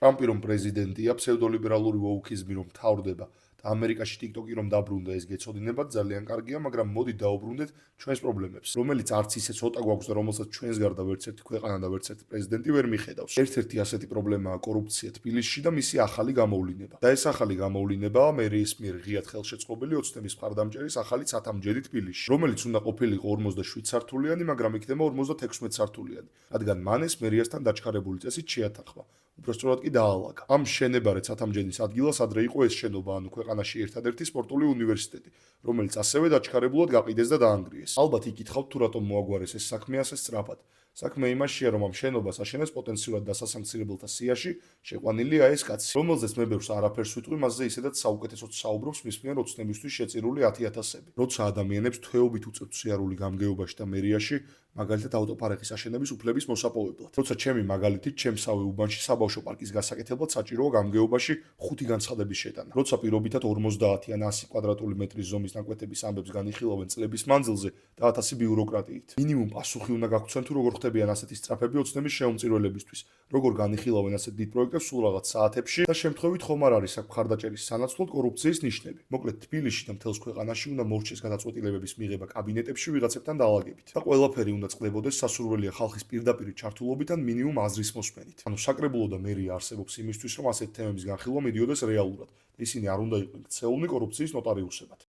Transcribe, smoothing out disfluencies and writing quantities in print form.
ტრამპი რომ პრეზიდენტია, ფსევდოლიბერალური ვოუქიზმი რომ მთავრდება და ამერიკაში TikTok-ი რომ დაბრუნდა, ეს გეცოდინებათ ძალიან კარგია, მაგრამ მოდით დაუბრუნდეთ ჩვენს პრობლემებს, რომელიც არც ისე ცოტა გვაქვს და რომელსაც ჩვენს გარდა ვერც ერთი ქვეყანა და ვერც ერთი პრეზიდენტი ვერ მიხედავს. ერთ-ერთი ასეთი პრობლემაა კორუფცია თბილისში და მისი ახალი გამოვლინება. და ეს ახალი გამოვლინებაა მერიის მიერ ღიად ხელშეწყობილი ოცნების მხარდამჭერის ახალი ცათამბჯენი თბილისში, რომელიც უნდა ყოფილიყო 47 სართულიანი, მაგრამ იქნება 56 სართულიანი, რადგან მან ეს მერიასთან დაჩქარებული წესით შეათანხმა. უბრალოდ კი დაალაგა. ამ შენებარე ცათამბჯენის ადგილას ადრე იყო ეს შენობა, ანუ ქვეყანაში ერთადერთი სპორტული უნივერსიტეტი, რომელიც ასევე დაჩქარებულად გაყიდეს და დაანგრიეს. ალბათ იკითხავთ, თუ რატომ მოაგვარეს ეს საქმე ასე სწრაფად. საქმე იმაშია, რომ ამ შენობას აშენებს პოტენციურად დასასამცირებელთა სიაში შეყვანილია ეს კაცი, რომელზეც მე ბევრს არაფერს ვიტყვი, მასზე ისედაც საუკეთესოდ საუბრობს მის მიერ ოცნებისთვის შეწირული 10,000-ები. როცა ადამიანებს თვეობით უწევთ სიარული გამგეობაში და მერიაში, მაგალითად ავტოპარკის აშენების უფლების მოსაპოვებლად. როცა ჩემი მაგალითით ჩემსავე უბანში საბავშვო პარკის გასაკეთებლად საჭიროა გამგეობაში 5 განცხადების შეტანა. როცა პირობითად 50 ან 100 კვადრატული მეტრის ზომის ნაკვეთების ამბებს განიხილავენ წლების მანძილზე და 1000 ბიუროკრატიით. მინიმუმ პასუხი უნდა გაგცენ თუ როგორ ხდებიან ასეთი სწრაფები ოცნების შეუმწირველებისთვის, როგორ განიხილავენ ასეთ დიდ პროექტებს სულ რაღაც საათებში და შემთხვევით ხომ არ არის აქ მხარდაჭერის სანაცვლოდ კორუფციის ნიშნები. მოკლედ თბილისში და მთელს ქვეყანაში უნდა მორჩეს გადაწყვეტილებების მიღება კაბინეტებში ვიღაცებთან დაალაგებით და ყველაფერი უნდა წყდებოდეს სასურველია ხალხის პირდაპირ ჩართულობით ან მინიმუმ აზრის მოსმენით. ანუ საკრებულო და მერია არსებობს იმისთვის, რომ ასეთ თემების განხილვა მიდიოდეს რეალურად და ისინი არ უნდა იყვნენ ქცეულნი კორუფციის ნოტარიუსებად.